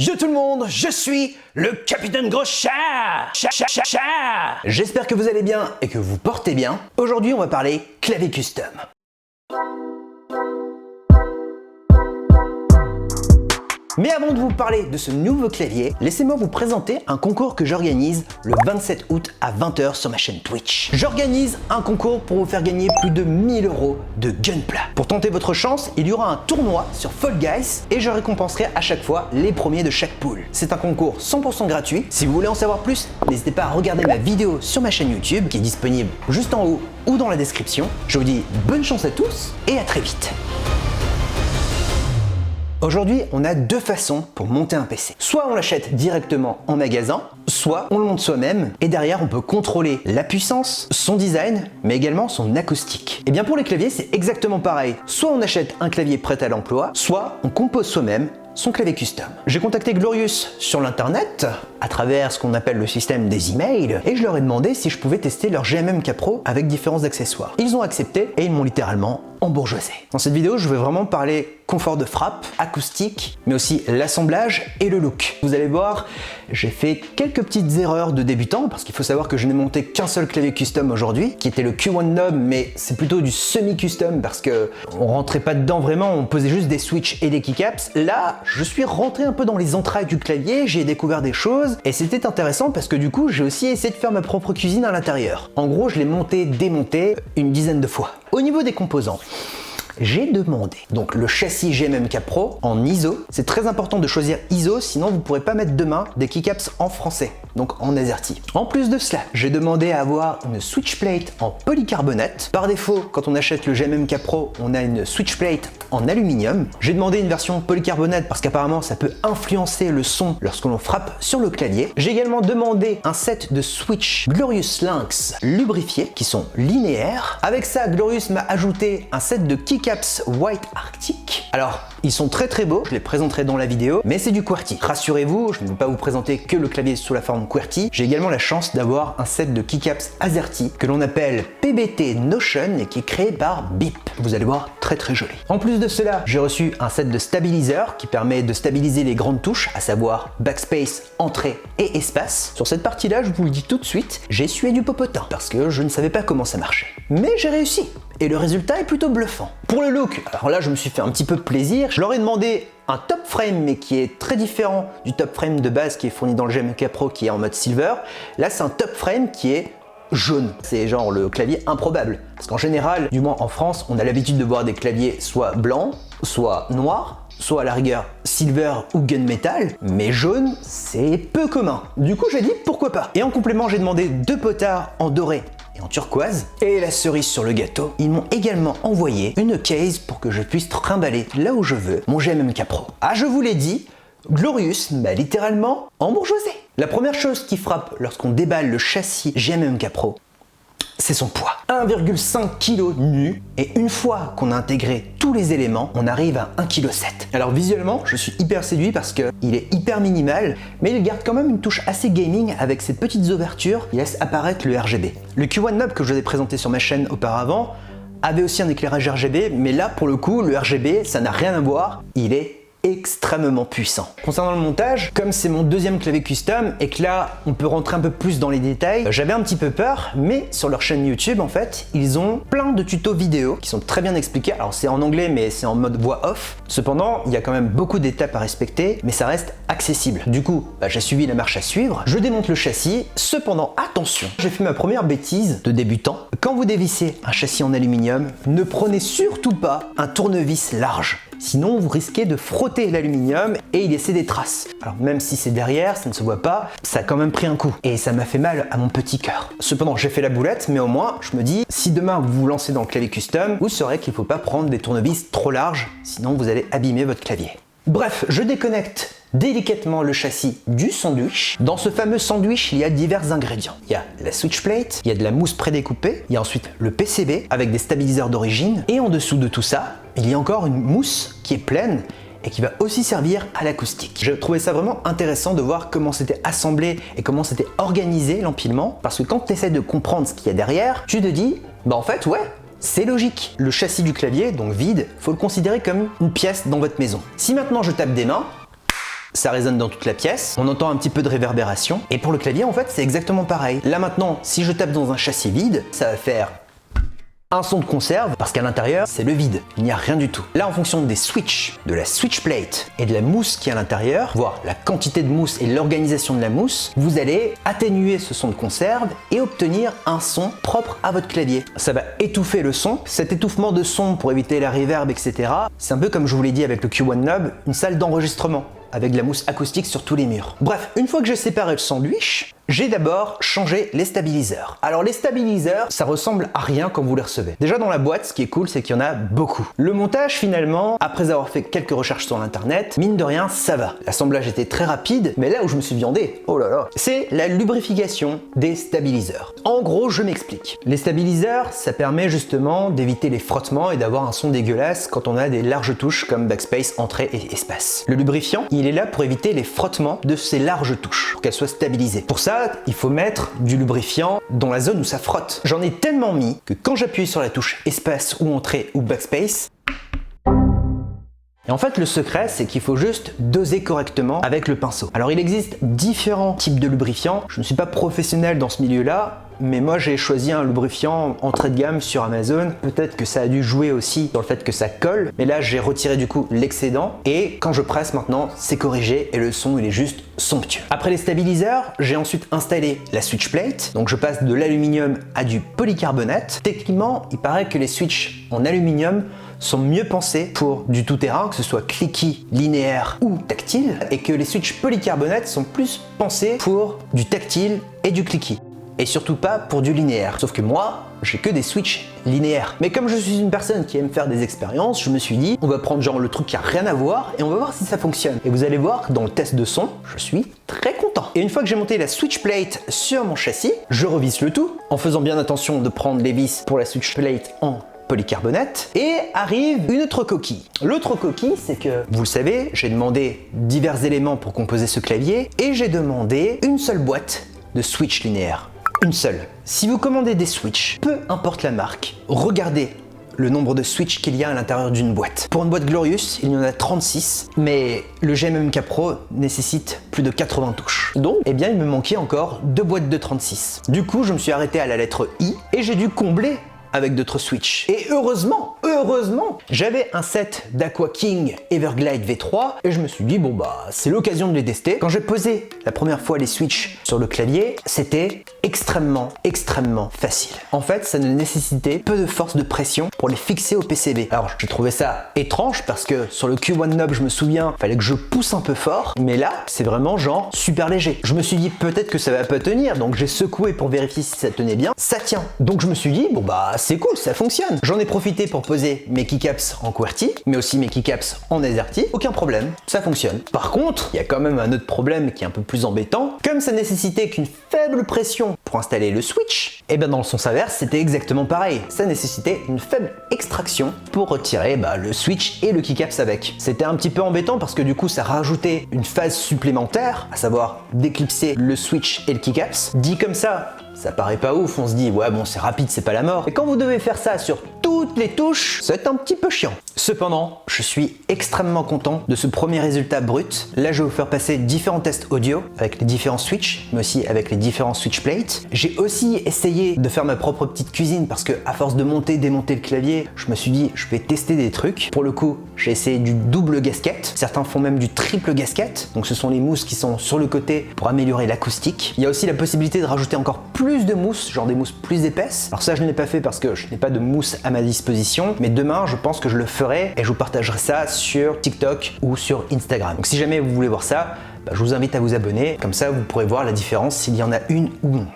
Yo tout le monde, je suis le Capitaine Gros Chat. J'espère que vous allez bien et que vous portez bien. Aujourd'hui, on va parler clavier custom. Mais avant de vous parler de ce nouveau clavier, laissez-moi vous présenter un concours que j'organise le 27 août à 20 h sur ma chaîne Twitch. J'organise un concours pour vous faire gagner plus de 1000 € de Gunpla. Pour tenter votre chance, il y aura un tournoi sur Fall Guys et je récompenserai à chaque fois les premiers de chaque pool. C'est un concours 100% gratuit. Si vous voulez en savoir plus, n'hésitez pas à regarder ma vidéo sur ma chaîne YouTube qui est disponible juste en haut ou dans la description. Je vous dis bonne chance à tous et à très vite. Aujourd'hui, on a deux façons pour monter un PC. Soit on l'achète directement en magasin, soit on le monte soi-même et derrière on peut contrôler la puissance, son design, mais également son acoustique. Et bien pour les claviers, c'est exactement pareil. Soit on achète un clavier prêt à l'emploi, soit on compose soi-même son clavier custom. J'ai contacté Glorious sur l'internet à travers ce qu'on appelle le système des emails et je leur ai demandé si je pouvais tester leur GMM-K Pro avec différents accessoires. Ils ont accepté et ils m'ont littéralement embourgeoisé. Dans cette vidéo, je vais vraiment parler confort de frappe, acoustique, mais aussi l'assemblage et le look. Vous allez voir, j'ai fait quelques petites erreurs de débutant parce qu'il faut savoir que je n'ai monté qu'un seul clavier custom aujourd'hui, qui était le Q1 Knob, mais c'est plutôt du semi-custom parce que on rentrait pas dedans vraiment, on posait juste des switches et des keycaps. Là, je suis rentré un peu dans les entrailles du clavier, j'ai découvert des choses et c'était intéressant parce que du coup, j'ai aussi essayé de faire ma propre cuisine à l'intérieur. En gros, je l'ai monté, démonté une dizaine de fois. Au niveau des composants, j'ai demandé donc le châssis GMM-K Pro en ISO. C'est très important de choisir ISO, sinon vous ne pourrez pas mettre demain des keycaps en français, donc en AZERTY. En plus de cela, j'ai demandé à avoir une switch plate en polycarbonate. Par défaut, quand on achète le GMM-K Pro, on a une switch plate en aluminium. J'ai demandé une version polycarbonate parce qu'apparemment ça peut influencer le son lorsque l'on frappe sur le clavier. J'ai également demandé un set de switch Glorious Lynx lubrifiés qui sont linéaires. Avec ça, Glorious m'a ajouté un set de keycaps White Arctic. Alors, ils sont très beaux, je les présenterai dans la vidéo, mais c'est du QWERTY. Rassurez-vous, je ne vais pas vous présenter que le clavier sous la forme QWERTY. J'ai également la chance d'avoir un set de keycaps AZERTY que l'on appelle PBT Notion et qui est créé par BIP. Vous allez voir, très joli. En plus de cela, j'ai reçu un set de stabiliseurs qui permet de stabiliser les grandes touches, à savoir backspace, entrée et espace. Sur cette partie-là, je vous le dis tout de suite, j'ai essuyé du popotin parce que je ne savais pas comment ça marchait. Mais j'ai réussi et le résultat est plutôt bluffant. Pour le look, alors là je me suis fait un petit peu plaisir, je leur ai demandé un top frame mais qui est très différent du top frame de base qui est fourni dans le GMM-K Pro qui est en mode silver. Là c'est un top frame qui est jaune, c'est genre le clavier improbable. Parce qu'en général, du moins en France, on a l'habitude de voir des claviers soit blancs, soit noirs, soit à la rigueur silver ou gunmetal, mais jaune, c'est peu commun. Du coup j'ai dit pourquoi pas. Et en complément j'ai demandé deux potards en doré et en turquoise. Et la cerise sur le gâteau, ils m'ont également envoyé une case pour que je puisse trimballer là où je veux mon GMM-K Pro. Ah, je vous l'ai dit, Glorious m'a littéralement embourgeoisé. La première chose qui frappe lorsqu'on déballe le châssis GMM-K Pro, c'est son poids. 1,5 kg nu, et une fois qu'on a intégré tous les éléments, on arrive à 1,7 kg. Alors visuellement, je suis hyper séduit parce qu'il est hyper minimal, mais il garde quand même une touche assez gaming avec ces petites ouvertures qui laissent apparaître le RGB. Le Q1 Knob que je vous ai présenté sur ma chaîne auparavant avait aussi un éclairage RGB, mais là pour le coup, le RGB, ça n'a rien à voir, il est extrêmement puissant. Concernant le montage, comme c'est mon deuxième clavier custom et que là on peut rentrer un peu plus dans les détails, j'avais un petit peu peur, mais sur leur chaîne YouTube en fait, ils ont plein de tutos vidéo qui sont très bien expliqués. Alors c'est en anglais mais c'est en mode voix off. Cependant, il y a quand même beaucoup d'étapes à respecter, mais ça reste accessible. Du coup, j'ai suivi la marche à suivre, je démonte le châssis. Cependant, attention, j'ai fait ma première bêtise de débutant. Quand vous dévissez un châssis en aluminium, ne prenez surtout pas un tournevis large. Sinon, vous risquez de frotter l'aluminium et y laisser des traces. Alors même si c'est derrière, ça ne se voit pas, ça a quand même pris un coup. Et ça m'a fait mal à mon petit cœur. Cependant, j'ai fait la boulette, mais au moins, je me dis, si demain vous vous lancez dans le clavier custom, vous saurez qu'il ne faut pas prendre des tournevis trop larges, sinon vous allez abîmer votre clavier. Bref, je déconnecte délicatement le châssis du sandwich. Dans ce fameux sandwich, il y a divers ingrédients. Il y a la switch plate, il y a de la mousse prédécoupée, il y a ensuite le PCB avec des stabiliseurs d'origine, et en dessous de tout ça, il y a encore une mousse qui est pleine et qui va aussi servir à l'acoustique. J'ai trouvé ça vraiment intéressant de voir comment c'était assemblé et comment c'était organisé l'empilement, parce que quand tu essaies de comprendre ce qu'il y a derrière, tu te dis, en fait ouais, c'est logique. Le châssis du clavier, donc vide, faut le considérer comme une pièce dans votre maison. Si maintenant je tape des mains, ça résonne dans toute la pièce, on entend un petit peu de réverbération, et pour le clavier en fait c'est exactement pareil. Là maintenant, si je tape dans un châssis vide, ça va faire un son de conserve, parce qu'à l'intérieur, c'est le vide, il n'y a rien du tout. Là, en fonction des switches, de la switch plate et de la mousse qui est à l'intérieur, voire la quantité de mousse et l'organisation de la mousse, vous allez atténuer ce son de conserve et obtenir un son propre à votre clavier. Ça va étouffer le son. Cet étouffement de son pour éviter la reverb, etc., c'est un peu comme je vous l'ai dit avec le Q1 Knob, une salle d'enregistrement avec de la mousse acoustique sur tous les murs. Bref, une fois que j'ai séparé le sandwich, j'ai d'abord changé les stabiliseurs. Alors les stabiliseurs, ça ressemble à rien quand vous les recevez. Déjà dans la boîte, ce qui est cool, c'est qu'il y en a beaucoup. Le montage finalement, après avoir fait quelques recherches sur l'internet, mine de rien, ça va. L'assemblage était très rapide, mais là où je me suis viandé, oh là là, c'est la lubrification des stabiliseurs. En gros, je m'explique. Les stabiliseurs, ça permet justement d'éviter les frottements et d'avoir un son dégueulasse quand on a des larges touches comme backspace, entrée et espace. Le lubrifiant, il est là pour éviter les frottements de ces larges touches, pour qu'elles soient stabilisées. Pour ça, il faut mettre du lubrifiant dans la zone où ça frotte. J'en ai tellement mis que quand j'appuie sur la touche espace ou entrée ou backspace, et en fait, le secret, c'est qu'il faut juste doser correctement avec le pinceau. Alors, il existe différents types de lubrifiants. Je ne suis pas professionnel dans ce milieu-là, mais moi j'ai choisi un lubrifiant entrée de gamme sur Amazon. Peut-être que ça a dû jouer aussi dans le fait que ça colle, mais là j'ai retiré du coup l'excédent et quand je presse maintenant, c'est corrigé et le son il est juste somptueux. Après les stabiliseurs, j'ai ensuite installé la switch plate. Donc je passe de l'aluminium à du polycarbonate. Techniquement, il paraît que les switches en aluminium sont mieux pensés pour du tout-terrain, que ce soit clicky, linéaire ou tactile, et que les switches polycarbonate sont plus pensés pour du tactile et du clicky. Et surtout pas pour du linéaire. Sauf que moi, j'ai que des switches linéaires. Mais comme je suis une personne qui aime faire des expériences, je me suis dit, on va prendre genre le truc qui a rien à voir et on va voir si ça fonctionne. Et vous allez voir que dans le test de son, je suis très content. Et une fois que j'ai monté la switch plate sur mon châssis, je revisse le tout en faisant bien attention de prendre les vis pour la switch plate en polycarbonate et arrive une autre coquille. L'autre coquille, c'est que, vous le savez, j'ai demandé divers éléments pour composer ce clavier et j'ai demandé une seule boîte de switch linéaire. Une seule. Si vous commandez des switches, peu importe la marque, regardez le nombre de switches qu'il y a à l'intérieur d'une boîte. Pour une boîte Glorious, il y en a 36, mais le GMMK Pro nécessite plus de 80 touches. Donc, eh bien, il me manquait encore 2 boîtes de 36. Du coup, je me suis arrêté à la lettre I et j'ai dû combler avec d'autres switches. Et heureusement, j'avais un set d'Aqua King Everglide V3 et je me suis dit bon bah c'est l'occasion de les tester. Quand j'ai posé la première fois les switches sur le clavier, c'était extrêmement facile. En fait, ça ne nécessitait peu de force de pression pour les fixer au PCB. Alors j'ai trouvé ça étrange parce que sur le Q1 Knob, je me souviens, fallait que je pousse un peu fort, mais là, c'est vraiment genre super léger. Je me suis dit peut-être que ça va pas tenir, donc j'ai secoué pour vérifier si ça tenait bien. Ça tient. Donc je me suis dit bon bah c'est cool, ça fonctionne. J'en ai profité pour poser mes keycaps en QWERTY, mais aussi mes keycaps en AZERTY. Aucun problème, ça fonctionne. Par contre, il y a quand même un autre problème qui est un peu plus embêtant. Comme ça nécessitait qu'une faible pression pour installer le switch, et bien dans le sens inverse, c'était exactement pareil. Ça nécessitait une faible extraction pour retirer le switch et le keycaps avec. C'était un petit peu embêtant parce que du coup, ça rajoutait une phase supplémentaire, à savoir d'éclipser le switch et le keycaps. Dit comme ça paraît pas ouf, on se dit ouais bon c'est rapide, c'est pas la mort. Et quand vous devez faire ça sur toutes les touches, c'est un petit peu chiant. Cependant, je suis extrêmement content de ce premier résultat brut. Là, je vais vous faire passer différents tests audio avec les différents switches, mais aussi avec les différents switch plates. J'ai aussi essayé de faire ma propre petite cuisine parce que à force de monter, démonter le clavier, je me suis dit je vais tester des trucs. Pour le coup, j'ai essayé du double gasket. Certains font même du triple gasket. Donc ce sont les mousses qui sont sur le côté pour améliorer l'acoustique. Il y a aussi la possibilité de rajouter encore plus de mousse, genre des mousses plus épaisses. Alors ça, je ne l'ai pas fait parce que je n'ai pas de mousse à ma disposition, mais demain, je pense que je le ferai et je vous partagerai ça sur TikTok ou sur Instagram. Donc si jamais vous voulez voir ça, je vous invite à vous abonner. Comme ça, vous pourrez voir la différence s'il y en a une ou non.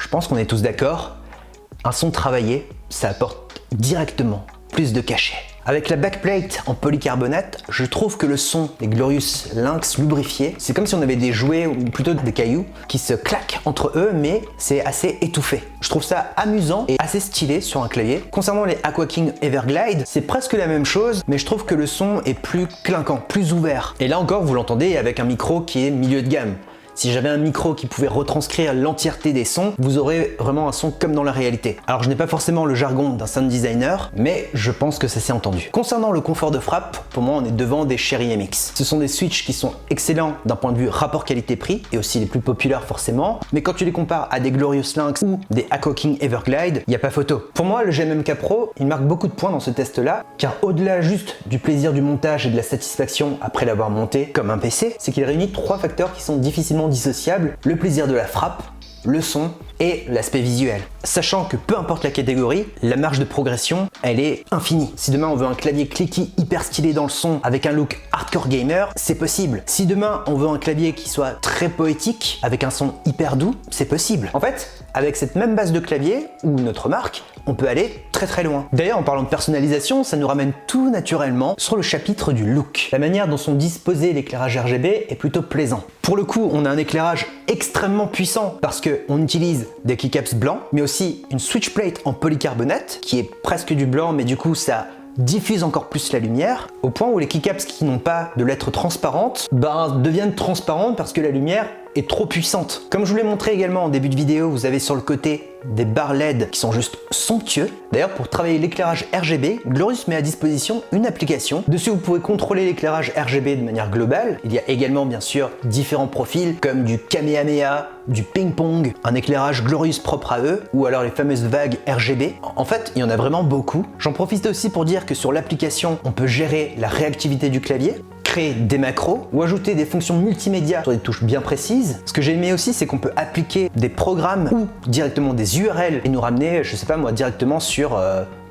je pense qu'on est tous d'accord, un son travaillé, ça apporte directement plus de cachet. Avec la backplate en polycarbonate, je trouve que le son des Glorious Lynx lubrifiés, c'est comme si on avait des jouets, ou plutôt des cailloux, qui se claquent entre eux, mais c'est assez étouffé. Je trouve ça amusant et assez stylé sur un clavier. Concernant les Aqua King Everglide, c'est presque la même chose, mais je trouve que le son est plus clinquant, plus ouvert. Et là encore, vous l'entendez avec un micro qui est milieu de gamme. Si j'avais un micro qui pouvait retranscrire l'entièreté des sons, vous aurez vraiment un son comme dans la réalité. Alors je n'ai pas forcément le jargon d'un sound designer, mais je pense que ça s'est entendu. Concernant le confort de frappe, pour moi on est devant des Sherry MX. Ce sont des switches qui sont excellents d'un point de vue rapport qualité-prix, et aussi les plus populaires forcément, mais quand tu les compares à des Glorious Lynx ou des Aqua King Everglide, il n'y a pas photo. Pour moi le GMMK Pro, il marque beaucoup de points dans ce test-là, car au-delà juste du plaisir du montage et de la satisfaction après l'avoir monté comme un PC, c'est qu'il réunit trois facteurs qui sont difficilement dissociable, le plaisir de la frappe, le son et l'aspect visuel. Sachant que peu importe la catégorie, la marge de progression, elle est infinie. Si demain on veut un clavier clicky hyper stylé dans le son avec un look hardcore gamer, c'est possible. Si demain on veut un clavier qui soit très poétique avec un son hyper doux, c'est possible. En fait, avec cette même base de clavier ou notre marque, on peut aller très loin. D'ailleurs, en parlant de personnalisation, ça nous ramène tout naturellement sur le chapitre du look. La manière dont sont disposés l'éclairage RGB est plutôt plaisant. Pour le coup, on a un éclairage extrêmement puissant parce qu'on utilise des keycaps blancs, mais aussi une switch plate en polycarbonate qui est presque du blanc, mais du coup ça diffuse encore plus la lumière, au point où les keycaps qui n'ont pas de lettres transparentes deviennent transparentes parce que la lumière est trop puissante. Comme je vous l'ai montré également en début de vidéo, vous avez sur le côté des barres LED qui sont juste somptueux. D'ailleurs, pour travailler l'éclairage RGB, Glorious met à disposition une application. Dessus, vous pouvez contrôler l'éclairage RGB de manière globale. Il y a également, bien sûr, différents profils comme du Kamehameha, du ping-pong, un éclairage Glorious propre à eux, ou alors les fameuses vagues RGB. En fait, il y en a vraiment beaucoup. J'en profite aussi pour dire que sur l'application, on peut gérer la réactivité du clavier, créer des macros ou ajouter des fonctions multimédia sur des touches bien précises. Ce que j'ai aimé aussi, c'est qu'on peut appliquer des programmes ou directement des URL et nous ramener, je sais pas moi, directement sur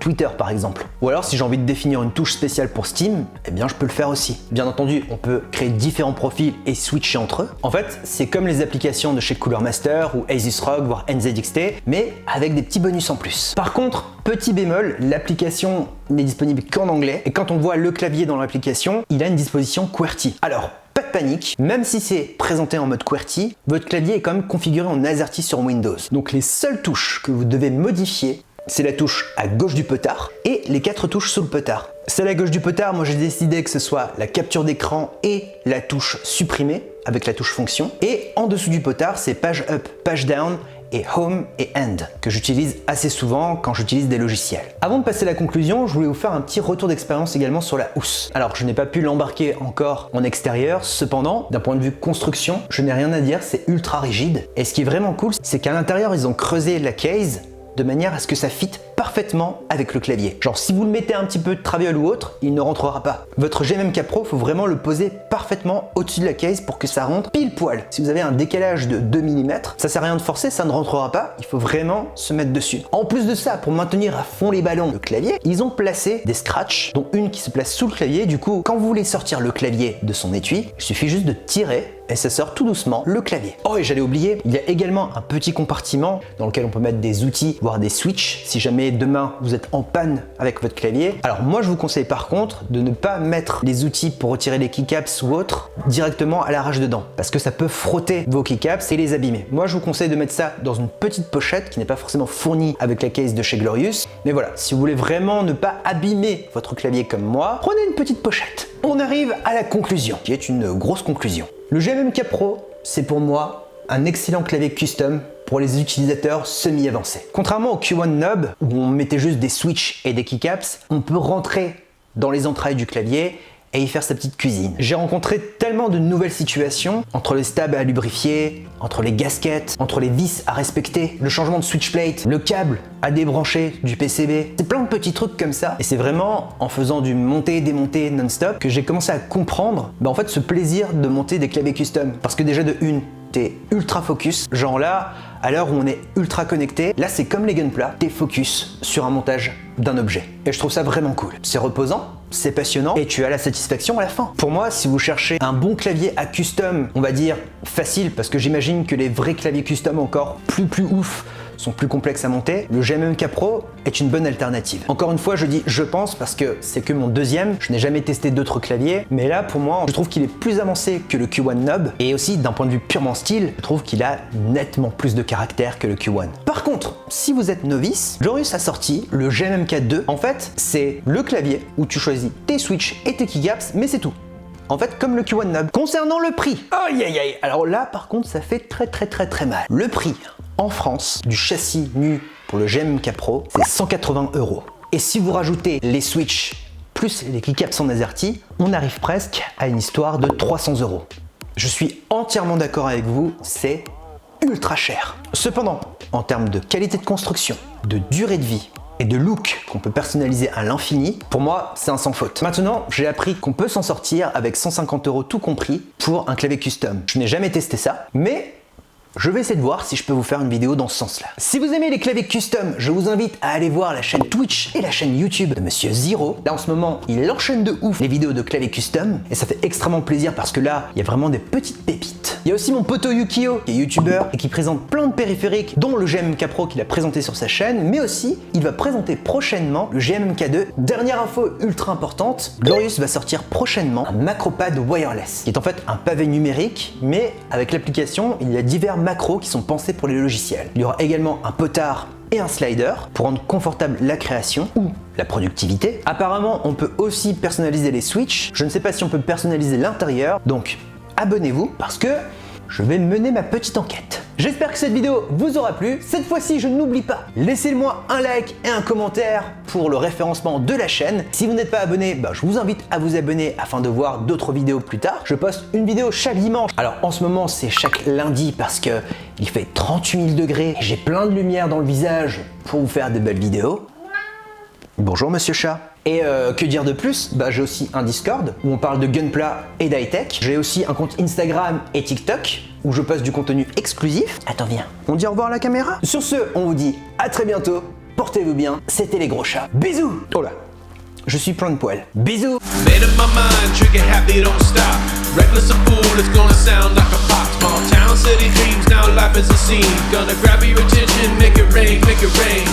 Twitter par exemple. Ou alors si j'ai envie de définir une touche spéciale pour Steam, eh bien je peux le faire aussi. Bien entendu, on peut créer différents profils et switcher entre eux. En fait, c'est comme les applications de chez Cooler Master ou Asus ROG, voire NZXT, mais avec des petits bonus en plus. Par contre, petit bémol, l'application n'est disponible qu'en anglais, et quand on voit le clavier dans l'application, il a une disposition QWERTY. Alors, pas de panique, même si c'est présenté en mode QWERTY, votre clavier est quand même configuré en AZERTY sur Windows. Donc les seules touches que vous devez modifier, c'est la touche à gauche du petard et les 4 touches sous le petard. Celle à gauche du petard, moi j'ai décidé que ce soit la capture d'écran et la touche supprimée avec la touche fonction. Et en dessous du petard, c'est page up, page down et home et end que j'utilise assez souvent quand j'utilise des logiciels. Avant de passer à la conclusion, je voulais vous faire un petit retour d'expérience également sur la housse. Alors je n'ai pas pu l'embarquer encore en extérieur, cependant d'un point de vue construction, je n'ai rien à dire, c'est ultra rigide. Et ce qui est vraiment cool, c'est qu'à l'intérieur ils ont creusé la case de manière à ce que ça fitte parfaitement avec le clavier. Genre si vous le mettez un petit peu de traviole ou autre, il ne rentrera pas. Votre GMMK Pro, faut vraiment le poser parfaitement au-dessus de la case pour que ça rentre pile poil. Si vous avez un décalage de 2 mm, ça sert à rien de forcer, ça ne rentrera pas, il faut vraiment se mettre dessus. En plus de ça, pour maintenir à fond les ballons le clavier, ils ont placé des scratchs, dont une qui se place sous le clavier. Du coup, quand vous voulez sortir le clavier de son étui, il suffit juste de tirer et ça sort tout doucement le clavier. Oh, et j'allais oublier, il y a également un petit compartiment dans lequel on peut mettre des outils, voire des switches, si jamais demain vous êtes en panne avec votre clavier. Alors moi je vous conseille par contre de ne pas mettre les outils pour retirer les keycaps ou autres directement à l'arrache dedans, parce que ça peut frotter vos keycaps et les abîmer. Moi je vous conseille de mettre ça dans une petite pochette qui n'est pas forcément fournie avec la case de chez Glorious. Mais voilà, si vous voulez vraiment ne pas abîmer votre clavier comme moi, prenez une petite pochette. On arrive à la conclusion, qui est une grosse conclusion. Le GMMK Pro, c'est pour moi un excellent clavier custom pour les utilisateurs semi-avancés. Contrairement au Q1 Knob, où on mettait juste des switches et des keycaps, on peut rentrer dans les entrailles du clavier et y faire sa petite cuisine. J'ai rencontré tellement de nouvelles situations, entre les stabs à lubrifier, entre les gasquettes, entre les vis à respecter, le changement de switch plate, le câble à débrancher du PCB. C'est plein de petits trucs comme ça. Et c'est vraiment en faisant du monter-démonter non-stop que j'ai commencé à comprendre en fait ce plaisir de monter des claviers custom. Parce que déjà de une, t'es ultra focus, genre là, à l'heure où on est ultra connecté, là c'est comme les Gunpla, t'es focus sur un montage d'un objet. Et je trouve ça vraiment cool. C'est reposant, c'est passionnant et tu as la satisfaction à la fin. Pour moi, si vous cherchez un bon clavier à custom, on va dire facile, parce que j'imagine que les vrais claviers custom encore plus ouf sont plus complexes à monter, le GMMK Pro est une bonne alternative. Encore une fois, je dis je pense parce que c'est que mon deuxième, je n'ai jamais testé d'autres claviers, mais là pour moi, je trouve qu'il est plus avancé que le Q1 Nob et aussi d'un point de vue purement style, je trouve qu'il a nettement plus de caractère que le Q1. Par contre, si vous êtes novice, Glorious a sorti le GMMK 2. En fait, c'est le clavier où tu choisis tes switches et tes keycaps, mais c'est tout. En fait, comme le Q1 Nob. Concernant le prix, aïe aïe aïe, alors là par contre ça fait très mal. Le prix en France du châssis nu pour le GMMK Pro, c'est 180 €. Et si vous rajoutez les switches plus les keycaps en AZERTY, on arrive presque à une histoire de 300 €. Je suis entièrement d'accord avec vous, c'est ultra cher. Cependant, en termes de qualité de construction, de durée de vie, et de look qu'on peut personnaliser à l'infini, pour moi, c'est un sans faute. Maintenant, j'ai appris qu'on peut s'en sortir avec 150 € tout compris pour un clavier custom. Je n'ai jamais testé ça, mais je vais essayer de voir si je peux vous faire une vidéo dans ce sens-là. Si vous aimez les claviers custom, je vous invite à aller voir la chaîne Twitch et la chaîne YouTube de Monsieur Zero. Là, en ce moment, il enchaîne de ouf les vidéos de claviers custom et ça fait extrêmement plaisir parce que là, il y a vraiment des petites pépites. Il y a aussi mon poteau Yukio, qui est youtubeur et qui présente plein de périphériques, dont le GMMK Pro qu'il a présenté sur sa chaîne, mais aussi, il va présenter prochainement le GMMK 2. Dernière info ultra importante, Glorious va sortir prochainement un macropad wireless, qui est en fait un pavé numérique, mais avec l'application, il y a divers macros qui sont pensés pour les logiciels. Il y aura également un potard et un slider pour rendre confortable la création ou la productivité. Apparemment, on peut aussi personnaliser les switches. Je ne sais pas si on peut personnaliser l'intérieur, donc abonnez-vous parce que je vais mener ma petite enquête. J'espère que cette vidéo vous aura plu. Cette fois-ci, je n'oublie pas, laissez-moi un like et un commentaire pour le référencement de la chaîne. Si vous n'êtes pas abonné, je vous invite à vous abonner afin de voir d'autres vidéos plus tard. Je poste une vidéo chaque dimanche. Alors en ce moment, c'est chaque lundi parce que il fait 38 000 degrés et j'ai plein de lumière dans le visage pour vous faire de belles vidéos. Bonjour Monsieur Chat. Et que dire de plus? J'ai aussi un Discord où on parle de Gunpla et d'high-tech. J'ai aussi un compte Instagram et TikTok où je poste du contenu exclusif. Attends, viens. On dit au revoir à la caméra? Sur ce, on vous dit à très bientôt. Portez-vous bien. C'était les gros chats. Bisous. Oh là, je suis plein de poils. Bisous. Made up my mind, trigger happy, don't stop. Reckless a fool, it's gonna sound like a pop. Small town, city dreams, now life is a scene. Gonna grab your attention, make it rain, make it rain.